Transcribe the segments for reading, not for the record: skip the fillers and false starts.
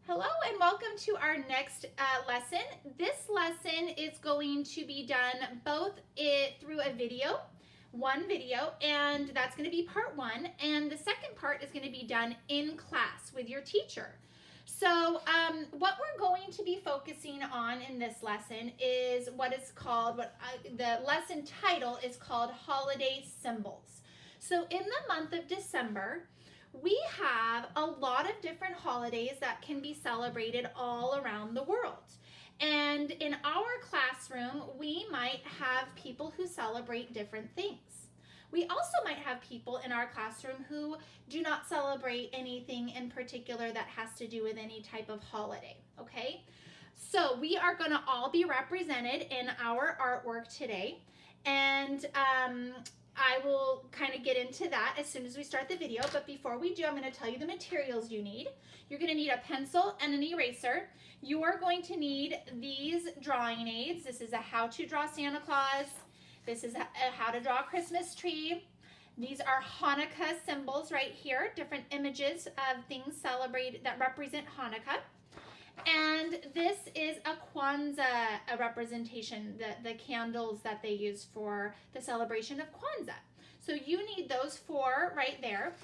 Hello and welcome to our next lesson. This lesson is going to be done both through a video, one video, and that's going to be part one. And the second part is going to be done in class with your teacher. So what we're going to be focusing on in this lesson is what is called, the lesson title is called Holiday Symbols. So in the month of December, we have a lot of different holidays that can be celebrated all around the world. And in our classroom, we might have people who celebrate different things. We also might have people in our classroom who do not celebrate anything in particular that has to do with any type of holiday, okay? So we are gonna all be represented in our artwork today. And I will kind of get into that as soon as we start the video, but before we do, I'm going to tell you the materials you need. You're going to need a pencil and an eraser. You are going to need these drawing aids. This is a how to draw Santa Claus. This is a how to draw a Christmas tree. These are Hanukah symbols right here, different images of things celebrated that represent Hanukkah. And this is a Kwanza representation, the candles that they use for the celebration of Kwanza. So you need those four right there.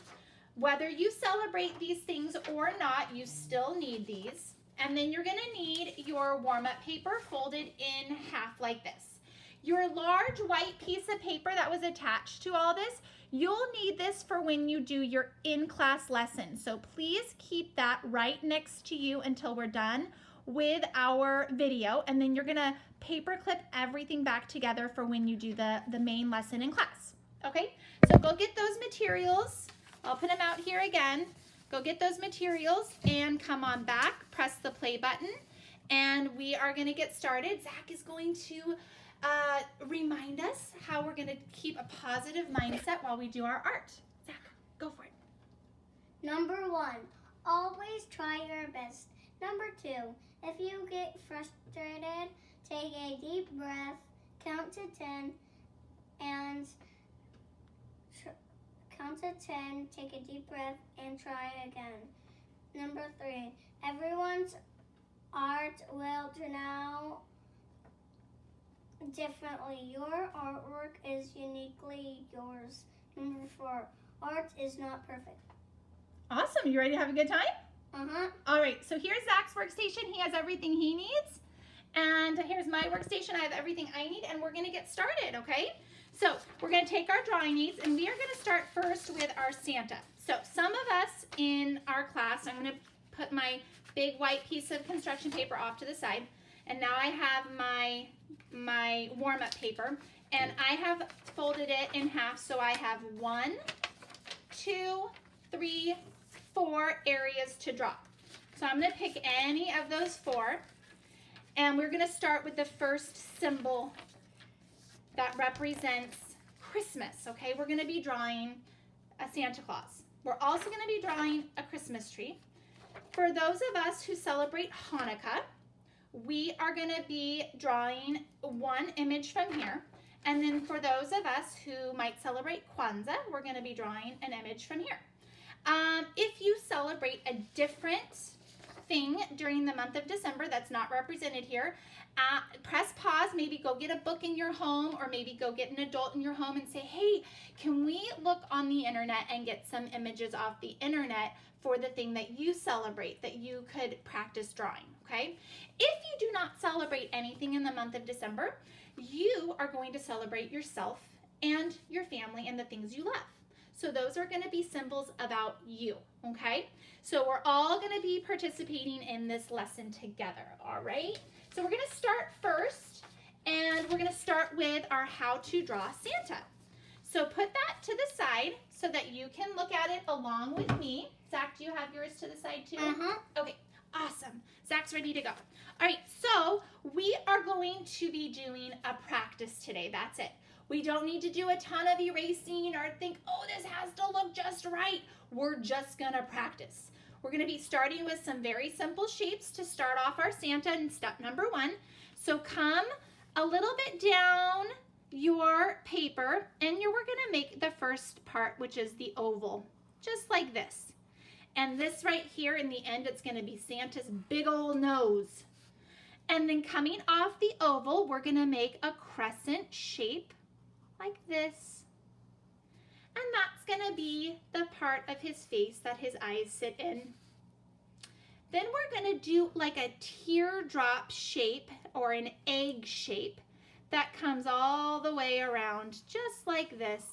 Whether you celebrate these things or not, you still need these. And then you're gonna need your warm-up paper folded in half like this. Your large white piece of paper that was attached to all this, you'll need this for when you do your in-class lesson. So please keep that right next to you until we're done with our video. And then you're gonna paper clip everything back together for when you do the main lesson in class. Okay, so go get those materials. I'll put them out here again. Go get those materials and come on back, press the play button, and we are gonna get started. Zach is going to remind us how we're going to keep a positive mindset while we do our art. Zach, go for it. Number 1, always try your best. Number 2, if you get frustrated, take a deep breath, count to 10, and take a deep breath and try again. Number 3, everyone's art will turn out differently. Your artwork is uniquely yours. Number 4, art is not perfect. Awesome. You ready to have a good time? Uh-huh. All right. So here's Zach's workstation. He has everything he needs. And here's my workstation. I have everything I need. And we're going to get started, okay? So we're going to take our drawing aids. And we are going to start first with our Santa. So some of us in our class, I'm going to put my big white piece of construction paper off to the side. And now I have my warm-up paper, and I have folded it in half, so I have 1, 2, 3, 4 areas to draw. So I'm going to pick any of those 4, and we're going to start with the first symbol that represents Christmas, okay? We're going to be drawing a Santa Claus. We're also going to be drawing a Christmas tree. For those of us who celebrate Hanukkah, we are going to be drawing one image from here. And then for those of us who might celebrate Kwanza, we're going to be drawing an image from here. If you celebrate a different thing during the month of December that's not represented here, press pause, maybe go get a book in your home, or maybe go get an adult in your home and say, hey, can we look on the internet and get some images off the internet for the thing that you celebrate, that you could practice drawing, okay? If you do not celebrate anything in the month of December, you are going to celebrate yourself and your family and the things you love. So those are going to be symbols about you, okay? So we're all going to be participating in this lesson together, all right? So we're going to start first, and we're going to start with our how to draw Santa. So put that to the side so that you can look at it along with me. Zach, do you have yours to the side too? Uh-huh. Okay, awesome. Zach's ready to go. All right, so we are going to be doing a practice today. That's it. We don't need to do a ton of erasing or think, oh, this has to look just right. We're just gonna practice. We're gonna be starting with some very simple shapes to start off our Santa in step number 1. So come a little bit down your paper, and we're gonna make the first part, which is the oval, just like this. And this right here in the end, it's gonna be Santa's big old nose. And then coming off the oval, we're gonna make a crescent shape like this. And that's gonna be the part of his face that his eyes sit in. Then we're gonna do like a teardrop shape or an egg shape that comes all the way around, just like this.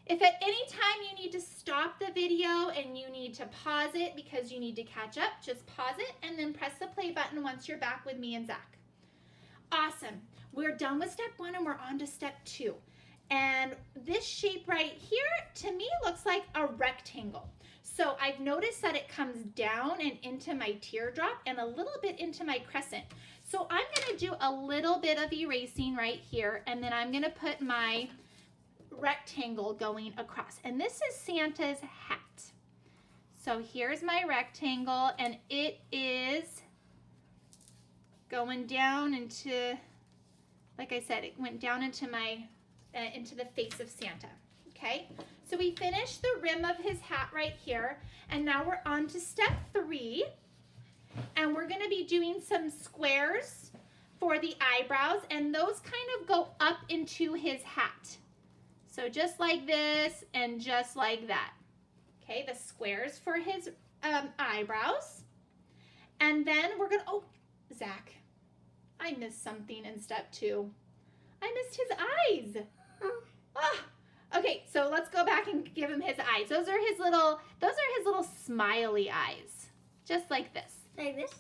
If at any time you need to stop the video and you need to pause it because you need to catch up, just pause it and then press the play button once you're back with me and Zach. Awesome. We're done with step 1 and we're on to step 2. And this shape right here, to me, looks like a rectangle. So I've noticed that it comes down and into my teardrop and a little bit into my crescent. So I'm gonna do a little bit of erasing right here, and then I'm gonna put my rectangle going across. And this is Santa's hat. So here's my rectangle, and it is going down into, like I said, it went down into my into the face of Santa. Okay, so we finished the rim of his hat right here, and now we're on to step 3, and we're going to be doing some squares for the eyebrows, and those kind of go up into his hat. So just like this and just like that. Okay, the squares for his eyebrows. And then we're gonna, oh, Zach, I missed something in step 2. I missed his eyes. Oh. Okay, so let's go back and give him his eyes. Those are his little smiley eyes. Just like this. Like this?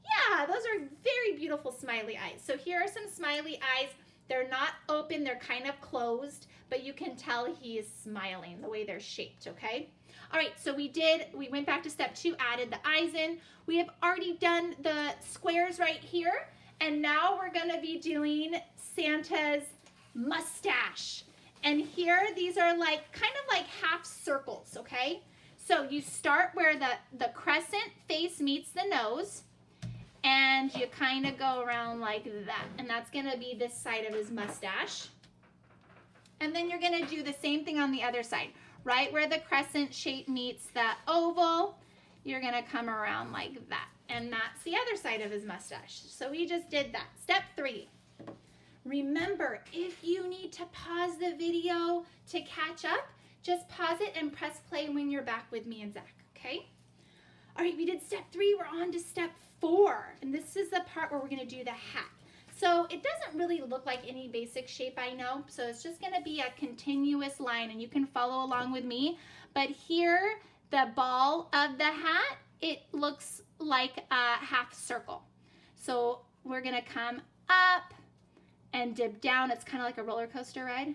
Yeah, those are very beautiful smiley eyes. So here are some smiley eyes. They're not open, they're kind of closed, but you can tell he is smiling the way they're shaped, okay? All right, so we went back to step 2, added the eyes in. We have already done the squares right here, and now we're gonna be doing Santa's mustache. And here, these are like, kind of like half circles, okay? So you start where the crescent face meets the nose, and you kind of go around like that. And that's gonna be this side of his mustache. And then you're gonna do the same thing on the other side. Right where the crescent shape meets that oval, you're gonna come around like that. And that's the other side of his mustache. So we just did that. Step 3. Remember, if you need to pause the video to catch up, just pause it and press play when you're back with me and Zach, okay? All right, we did step 3, we're on to step 4. And this is the part where we're gonna do the hat. So it doesn't really look like any basic shape, I know. So it's just gonna be a continuous line, and you can follow along with me. But here, the ball of the hat, it looks like a half circle. So we're gonna come up and dip down. It's kind of like a roller coaster ride.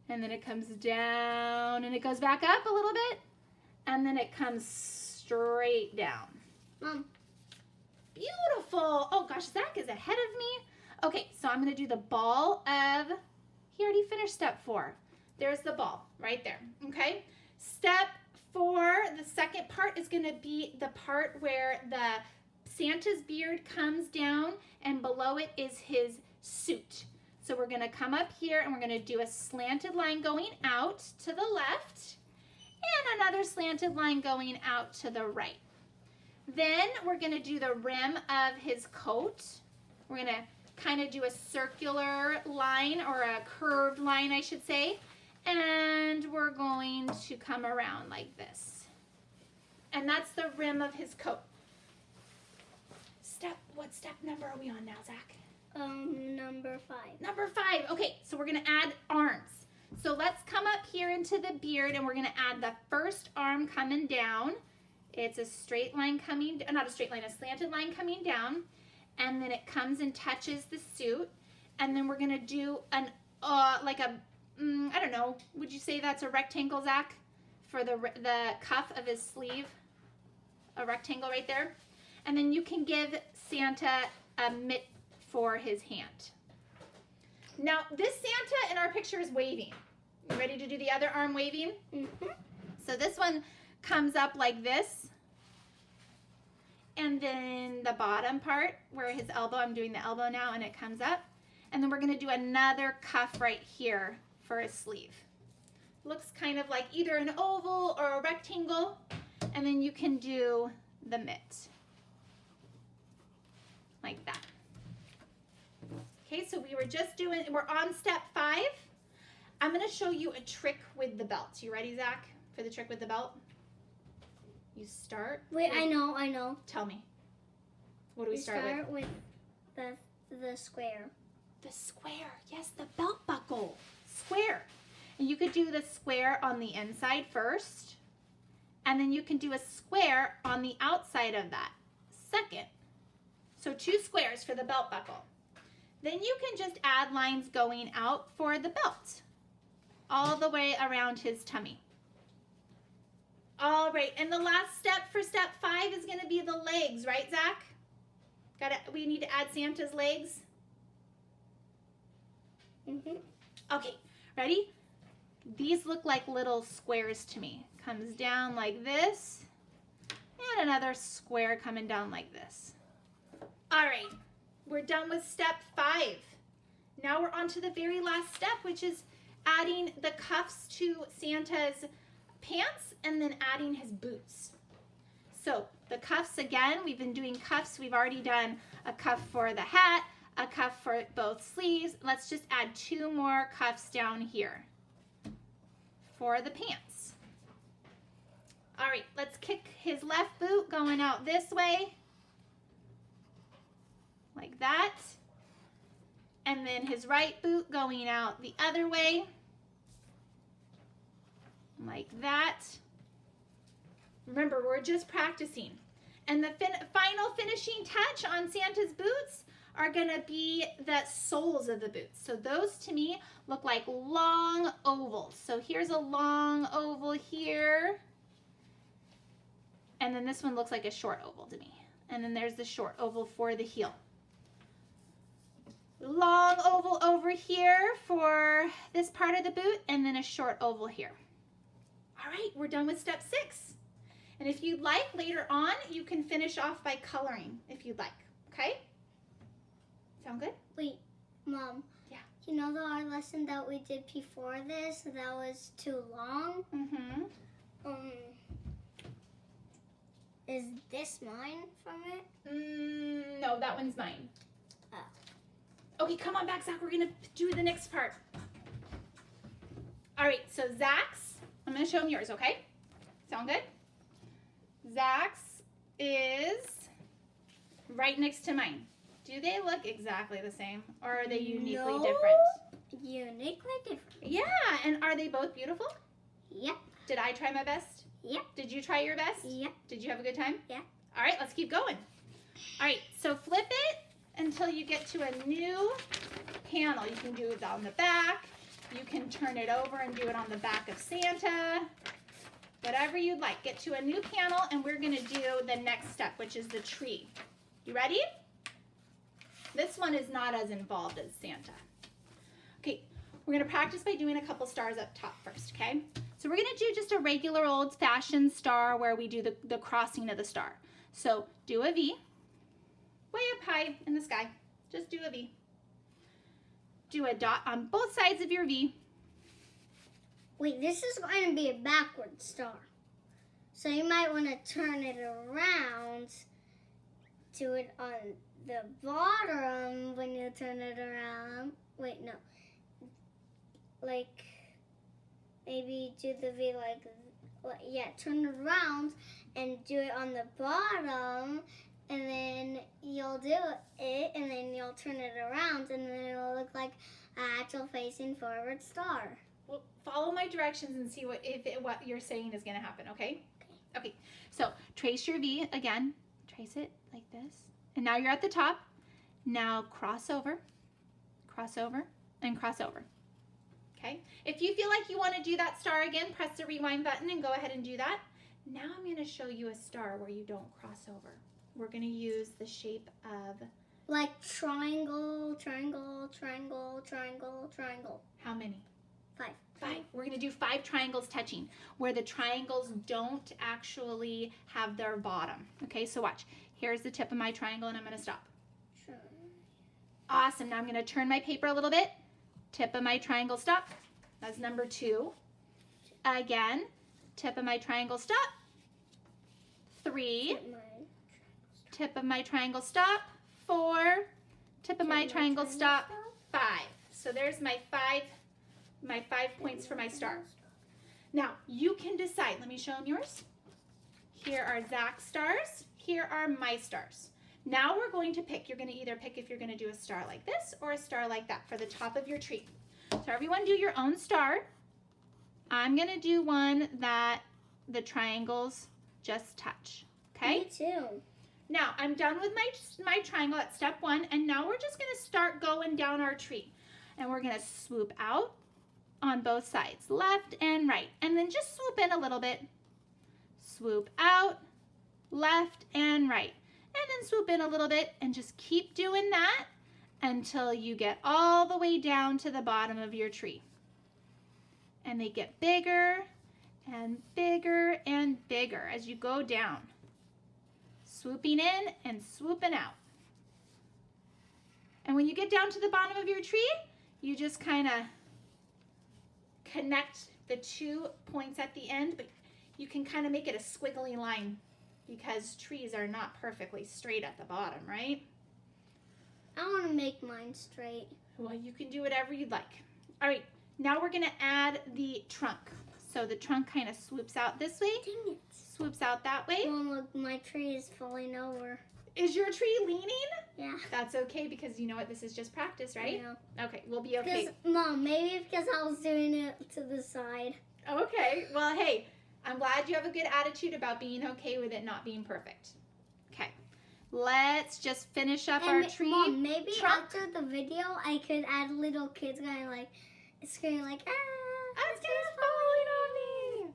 And then it comes down and it goes back up a little bit. And then it comes straight down. Beautiful. Oh gosh, Zach is ahead of me. Okay, so I'm gonna do the ball of, he already finished step 4. There's the ball right there, okay? Step 4, the second part is gonna be the part where the Santa's beard comes down and below it is his suit. So we're gonna come up here and we're gonna do a slanted line going out to the left and another slanted line going out to the right. Then we're gonna do the rim of his coat. We're gonna kind of do a circular line, or a curved line I should say, and we're going to come around like this. And that's the rim of his coat. What step number are we on now, Zach? Number 5. Number 5. Okay, so we're gonna add arms. So let's come up here into the beard and we're gonna add the first arm coming down. It's a straight line coming, not a straight line, a slanted line coming down. And then it comes and touches the suit. And then we're gonna do an, like a, I don't know, would you say that's a rectangle, Zach? For the cuff of his sleeve, a rectangle right there. And then you can give Santa a mitt for his hand. Now, this Santa in our picture is waving. You ready to do the other arm waving? Mm-hmm. So this one comes up like this. And then the bottom part where his elbow, I'm doing the elbow now, and it comes up. And then we're gonna do another cuff right here for his sleeve. Looks kind of like either an oval or a rectangle. And then you can do the mitt. Like that. Okay, so we're on step 5. I'm gonna show you a trick with the belt. You ready, Zach, for the trick with the belt? You start. Wait, I know. Tell me. What do we start with? With the square. The square, yes, the belt buckle, square. And you could do the square on the inside first, and then you can do a square on the outside of that second. So 2 squares for the belt buckle. Then you can just add lines going out for the belt, all the way around his tummy. All right, and the last step for step 5 is gonna be the legs, right, Zach? We need to add Santa's legs. Okay, ready? These look like little squares to me. Comes down like this, and another square coming down like this. All right, we're done with step 5. Now we're on to the very last step, which is adding the cuffs to Santa's pants and then adding his boots. So the cuffs, again, we've been doing cuffs. We've already done a cuff for the hat, a cuff for both sleeves. Let's just add 2 more cuffs down here for the pants. All right, let's kick his left boot going out this way, like that. And then his right boot going out the other way, like that. Remember, we're just practicing. And the final finishing touch on Santa's boots are gonna be the soles of the boots. So those to me look like long ovals. So here's a long oval here. And then this one looks like a short oval to me. And then there's the short oval for the heel. Long oval over here for this part of the boot, and then a short oval here. All right, we're done with step 6. And if you'd like, later on, you can finish off by coloring if you'd like, okay? Sound good? Wait, Mom. Yeah. You know the art lesson that we did before this, that was too long? Is this mine from it? No, that one's mine. Okay, come on back, Zach. We're gonna do the next part. All right, so Zach's, I'm gonna show him yours, okay? Sound good? Zach's is right next to mine. Do they look exactly the same, or are they uniquely different? Uniquely different. Yeah, and are they both beautiful? Yep. Did I try my best? Yep. Did you try your best? Yep. Did you have a good time? Yeah. All right, let's keep going. All right, so flip it until you get to a new panel. You can do it on the back. You can turn it over and do it on the back of Santa. Whatever you'd like. Get to a new panel, and we're going to do the next step, which is the tree. You ready? This one is not as involved as Santa. Okay, we're going to practice by doing a couple stars up top first, okay? So we're going to do just a regular old-fashioned star where we do the crossing of the star. So do a V, way up high in the sky. Just do a V. Do a dot on both sides of your V. Wait, this is going to be a backward star. So you might want to turn it around, do it on the bottom when you turn it around. Wait, no. Like, maybe do the V yeah, turn it around and do it on the bottom, and then you'll do it, and then you'll turn it around, and then it'll look like an actual facing forward star. Well, follow my directions and see what you're saying is going to happen, okay? Okay, so trace your V again. Trace it like this. And now you're at the top. Now cross over, and cross over. Okay? If you feel like you want to do that star again, press the rewind button and go ahead and do that. Now I'm going to show you a star where you don't cross over. We're going to use the shape of... Like triangle, triangle, triangle, triangle, triangle. How many? 5. 5. We're going to do 5 triangles touching, where the triangles don't actually have their bottom. Okay, so watch. Here's the tip of my triangle, and I'm going to stop. Sure. Awesome. Now I'm going to turn my paper a little bit. Tip of my triangle, stop. That's number 2. Again, tip of my triangle, stop. 3, tip of my triangle stop, 4, tip of my triangle stop, 5. So there's my 5 points for my star. Now, you can decide. Let me show them yours. Here are Zach's stars. Here are my stars. Now we're going to pick. You're going to either pick if you're going to do a star like this or a star like that for the top of your tree. So everyone do your own star. I'm going to do one that the triangles just touch. Okay? Me too. Now, I'm done with my triangle at step 1, and now we're just going to start going down our tree. And we're going to swoop out on both sides, left and right. And then just swoop in a little bit. Swoop out, left and right. And then swoop in a little bit and just keep doing that until you get all the way down to the bottom of your tree. And they get bigger and bigger and bigger as you go down. Swooping in and swooping out. And when you get down to the bottom of your tree, you just kind of connect the 2 points at the end, but you can kind of make it a squiggly line because trees are not perfectly straight at the bottom, right? I want to make mine straight. Well, you can do whatever you'd like. All right, now we're going to add the trunk. So the trunk kind of swoops out this way, Dang it. swoops out that way. Mom, look, my tree is falling over. Is your tree leaning? Yeah. That's okay because you know what? This is just practice, right? Yeah. Okay, we'll be okay. Mom, maybe because I was doing it to the side. Okay, well, hey, I'm glad you have a good attitude about being okay with it not being perfect. Okay, let's just finish up our tree. Mom, maybe trunk. after the video, I could add little kids going like, screaming like, It's just falling on me.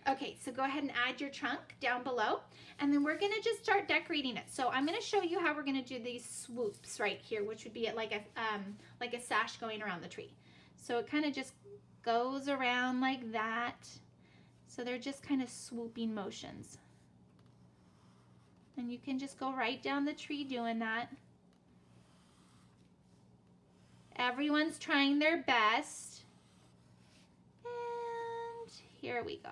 Okay, so go ahead and add your trunk down below, and then we're gonna just start decorating it. So I'm gonna show you how we're gonna do these swoops right here, which would be like a sash going around the tree. So it kind of just goes around like that. So they're just kind of swooping motions. And you can just go right down the tree doing that. Everyone's trying their best. And here we go.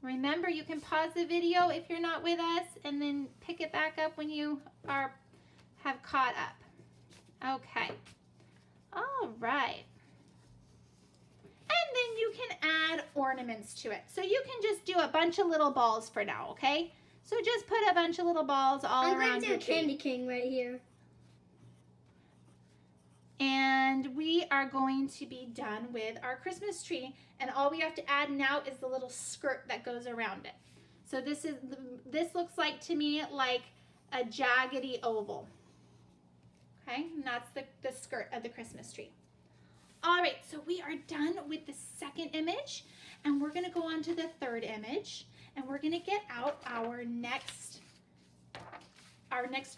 Remember, you can pause the video if you're not with us and then pick it back up when you have caught up. Okay. All right. And then you can add ornaments to it. So you can just do a bunch of little balls for now, okay? So just put a bunch of little balls all around your tree. I'm going to do a candy cane right here. And we are going to be done with our Christmas tree. And all we have to add now is the little skirt that goes around it. So this looks like to me like a jaggedy oval. Okay, and that's the skirt of the Christmas tree. All right, so we are done with the second image, and we're gonna go on to the third image, and we're gonna get out our next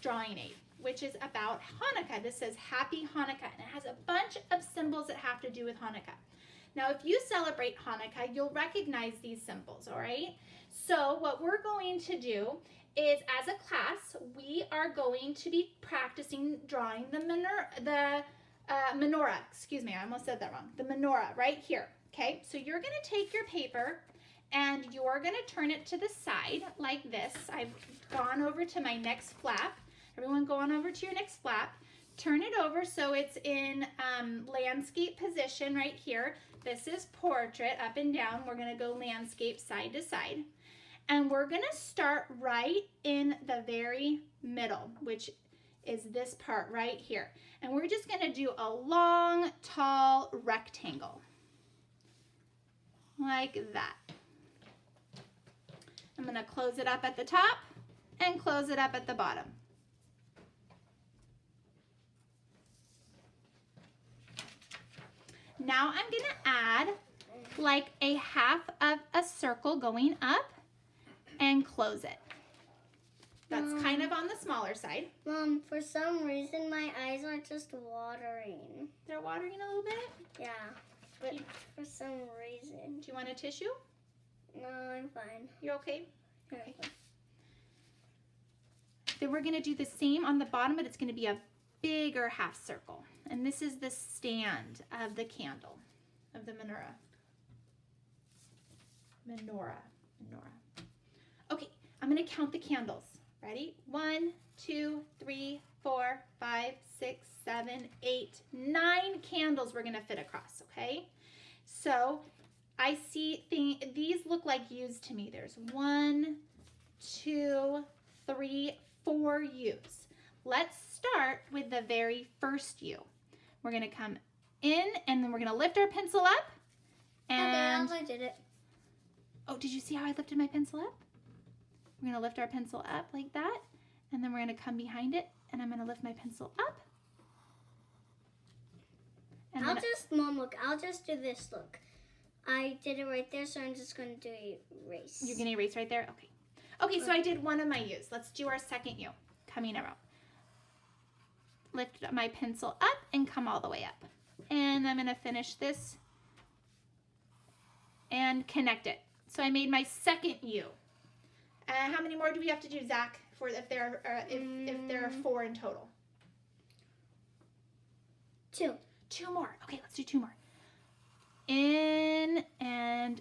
drawing aid, which is about Hanukkah. This says Happy Hanukkah, and it has a bunch of symbols that have to do with Hanukkah. Now, if you celebrate Hanukkah, you'll recognize these symbols, all right? So what we're going to do is, as a class, we are going to be practicing drawing the menorah, excuse me, I almost said that wrong. The menorah right here, okay? So you're gonna take your paper and you're gonna turn it to the side like this. I've gone over to my next flap. Everyone go on over to your next flap. Turn it over so it's in landscape position right here. This is portrait, up and down. We're gonna go landscape side to side. And we're gonna start right in the very middle, which is this part right here. And we're just gonna do a long, tall rectangle, like that. I'm gonna close it up at the top and close it up at the bottom. Now I'm gonna add like a half of a circle going up and close it. That's kind of on the smaller side. Mom, for some reason my eyes are just watering. They're watering a little bit? Yeah, but for some reason. Do you want a tissue? No, I'm fine. You okay? Okay. Then we're gonna do the same on the bottom, but it's gonna be a bigger half circle. And this is the stand of the candle, of the menorah. Menorah. Okay, I'm gonna count the candles. Ready? 1, 2, 3, 4, 5, 6, 7, 8, 9 candles we're gonna fit across, okay? So I see these look like U's to me. There's 1, 2, 3, 4 U's. Let's start with the very first U. We're gonna come in and then we're gonna lift our pencil up. And I did it. oh, did you see how I lifted my pencil up? We're gonna lift our pencil up like that, and then we're gonna come behind it, and I'm gonna lift my pencil up. And Mom, look, I'll just do this look. I did it right there, so I'm just gonna do a erase. You're gonna erase right there? Okay. Okay, so I did one of my U's. Let's do our second U. Coming around. Lift my pencil up and come all the way up. And I'm gonna finish this and connect it. So I made my second U. How many more do we have to do, Zach, for if there are 4 in total? 2. 2 more. Okay, let's do 2 more. In and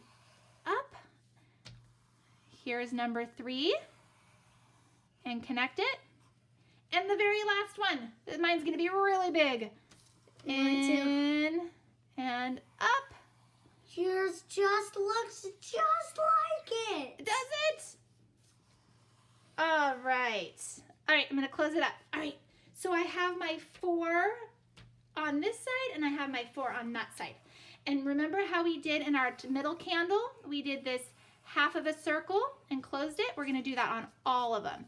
up. Here's number 3. And connect it. And the very last one. Mine's going to be really big. In and up. Yours just looks just like it. Does it? All right. All right, I'm going to close it up. All right, so I have my 4 on this side and I have my 4 on that side. And remember how we did in our middle candle? We did this half of a circle and closed it. We're going to do that on all of them.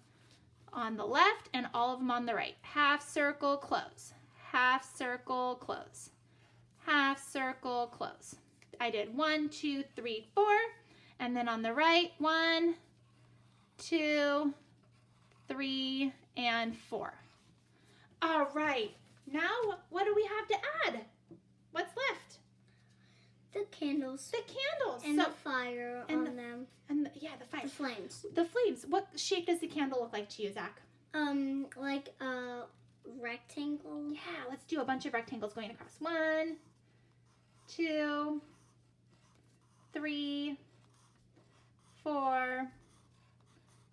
On the left and all of them on the right. Half circle, close. Half circle, close. Half circle, close. I did 1, 2, 3, 4. And then on the right, 1, 2, 3, and 4. All right. Now, what do we have to add? What's left? The candles. The candles. And the fire on them. And the fire. The flames. The flames. What shape does the candle look like to you, Zach? Like a rectangle. Yeah, let's do a bunch of rectangles going across. 1, 2, 3, 4,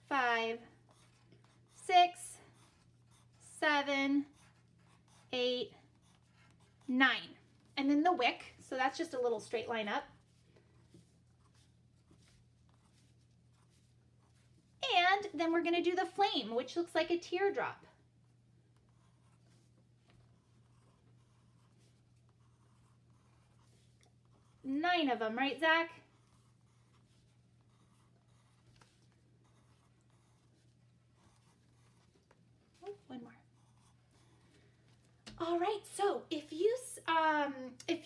5, 6, 7, 8, 9. And then the wick, so that's just a little straight line up. And then we're going to do the flame, which looks like a teardrop. Nine of them, right, Zach? Oh, one more. All right, so if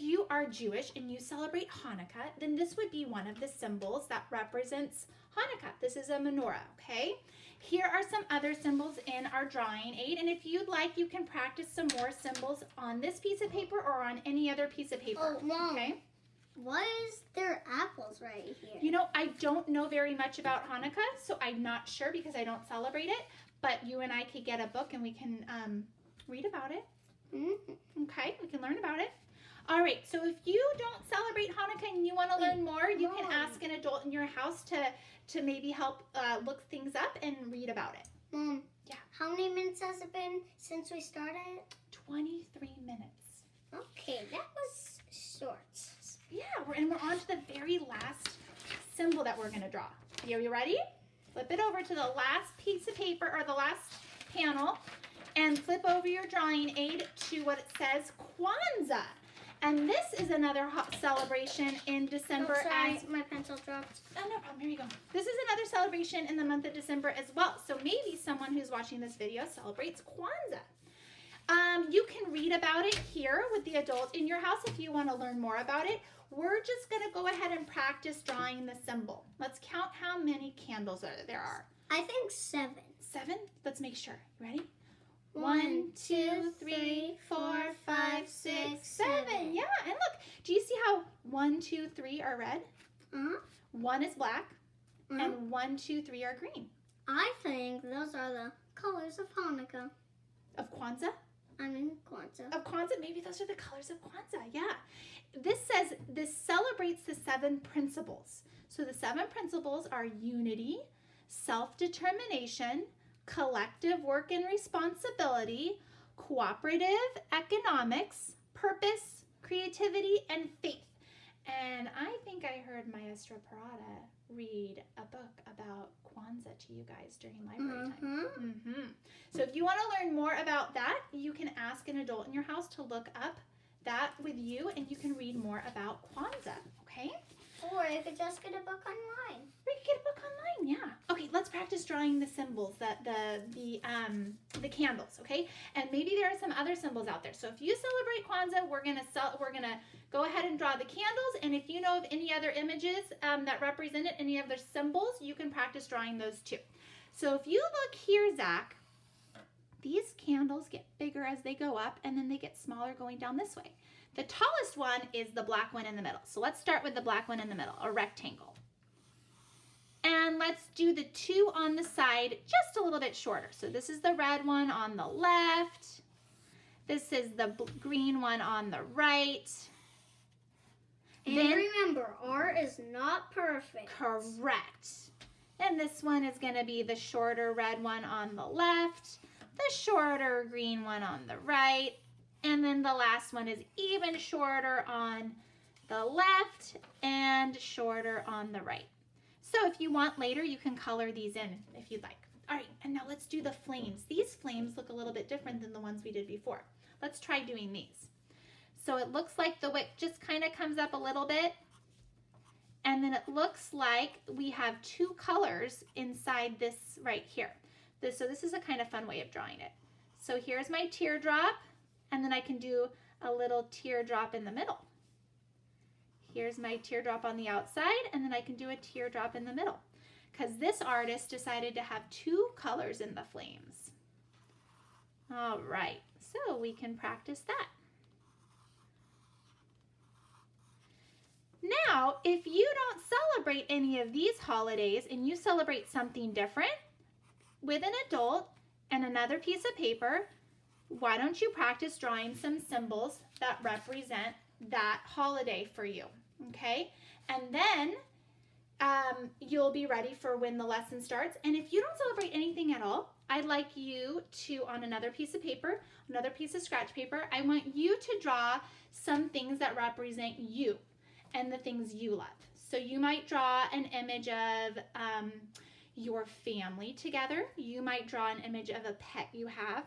you are Jewish and you celebrate Hanukkah, then this would be one of the symbols that represents Hanukkah. This is a menorah, okay? Here are some other symbols in our drawing aid, and if you'd like, you can practice some more symbols on this piece of paper or on any other piece of paper. Oh, Mom. Okay? Why is there apples right here? You know, I don't know very much about Hanukkah, so I'm not sure because I don't celebrate it, but you and I could get a book and we can read about it. Mm-hmm. Okay, we can learn about it. All right, so if you don't celebrate Hanukkah and you want to learn more, you can ask an adult in your house to maybe help look things up and read about it. Mom. Yeah. How many minutes has it been since we started? 23 minutes. Okay, that was short. Yeah, we're on to the very last symbol that we're going to draw. Are you ready? Flip it over to the last piece of paper or the last panel and flip over your drawing aid to what it says Kwanza. And this is another celebration in December. Oh, sorry, my pencil dropped. Oh, no problem. Here you go. This is another celebration in the month of December as well. So maybe someone who's watching this video celebrates Kwanza. You can read about it here with the adult in your house if you want to learn more about it. We're just going to go ahead and practice drawing the symbol. Let's count how many candles there are. I think 7. 7? Let's make sure. You ready? 1, 2, 3, 4, 5, 6, 7. Yeah, and look, do you see how 1, 2, 3 are red? 1 is black, and 1, 2, 3 are green. I think those are the colors of Hanukkah. Of Kwanzaa? Kwanzaa. Of Kwanzaa, maybe those are the colors of Kwanzaa, yeah. This says, this celebrates the 7 principles. So the 7 principles are unity, self-determination, collective work and responsibility, cooperative economics, purpose, creativity, and faith. And I think I heard Maestra Parada read a book about Kwanzaa to you guys during library time. So if you want to learn more about that, you can ask an adult in your house to look up that with you, and you can read more about Kwanzaa, okay? Or you could just get a book online. We could get a book online, yeah. Okay, let's practice drawing the symbols, the candles, okay? And maybe there are some other symbols out there. So if you celebrate Kwanzaa, we're gonna go ahead and draw the candles. And if you know of any other images that represent it, any other symbols, you can practice drawing those too. So if you look here, Zach, these candles get bigger as they go up, and then they get smaller going down this way. The tallest one is the black one in the middle. So let's start with the black one in the middle, a rectangle. And let's do the 2 on the side just a little bit shorter. So this is the red one on the left. This is the green one on the right. And then, remember, art is not perfect. Correct. And this one is going to be the shorter red one on the left, the shorter green one on the right, and then the last one is even shorter on the left and shorter on the right. So if you want later, you can color these in if you'd like. All right, and now let's do the flames. These flames look a little bit different than the ones we did before. Let's try doing these. So it looks like the wick just kind of comes up a little bit, and then it looks like we have 2 colors inside this right here. So this is a kind of fun way of drawing it. So here's my teardrop, and then I can do a little teardrop in the middle. Here's my teardrop on the outside, and then I can do a teardrop in the middle, because this artist decided to have 2 colors in the flames. All right, so we can practice that. Now, if you don't celebrate any of these holidays and you celebrate something different with an adult and another piece of paper, why don't you practice drawing some symbols that represent that holiday for you, okay? And then you'll be ready for when the lesson starts. And if you don't celebrate anything at all, I'd like you to, on another piece of paper, another piece of scratch paper, I want you to draw some things that represent you and the things you love. So you might draw an image of your family together. You might draw an image of a pet you have.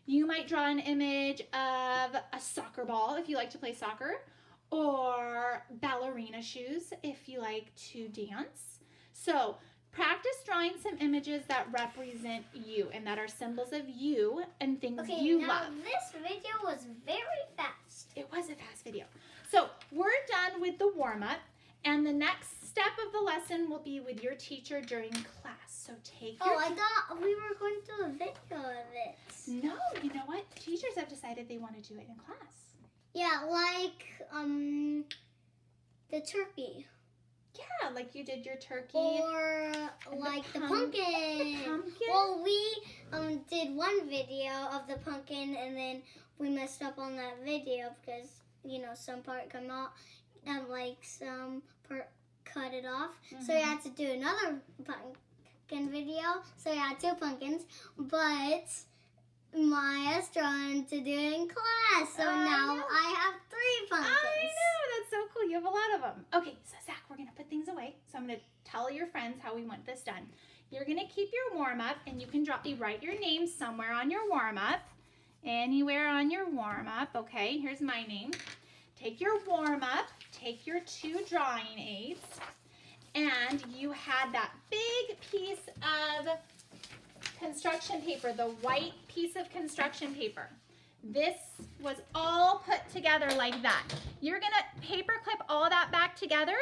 You might draw an image of a soccer ball if you like to play soccer, or ballerina shoes if you like to dance. So practice drawing some images that represent you and that are symbols of you and things you love. This video was very fast. It was a fast video. So we're done with the warm-up, and the next step of the lesson will be with your teacher during class. So take your... I thought we were going to do a video of it. No, you know what? Teachers have decided they want to do it in class. Yeah, like the turkey. Yeah, like you did your turkey. Or like the pumpkin. The pumpkin? Well, we did one video of the pumpkin, and then we messed up on that video because, you know, some part come out and like some part cut it off. So we had to do another pumpkin video. So we had 2 pumpkins, but Maya's trying to do it in class. So now I have 3 pumpkins. I know, that's so cool. You have a lot of them. Okay, so Zach, we're going to put things away. So I'm going to tell your friends how we want this done. You're going to keep your warm-up, and you can write your name somewhere on your warm-up. Anywhere on your warm-up. Okay, here's my name. Take your warm-up, take your 2 drawing aids, and you had that big piece of construction paper, the white piece of construction paper. This was all put together like that. You're gonna paper clip all that back together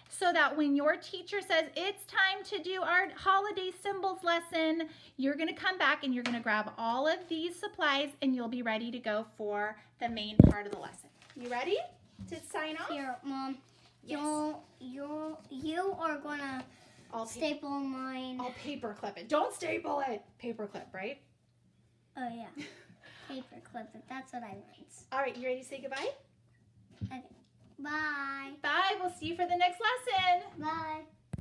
so that when your teacher says it's time to do our holiday symbols lesson, you're gonna come back and you're gonna grab all of these supplies and you'll be ready to go for the main part of the lesson. You ready to sign off? Here, Mom. Yes. You are gonna staple mine. I'll paper clip it. Don't staple it. Paper clip, right? Oh yeah. paperclip, if that's what I want. All right, you ready to say goodbye? Okay. Bye. Bye. We'll see you for the next lesson. Bye.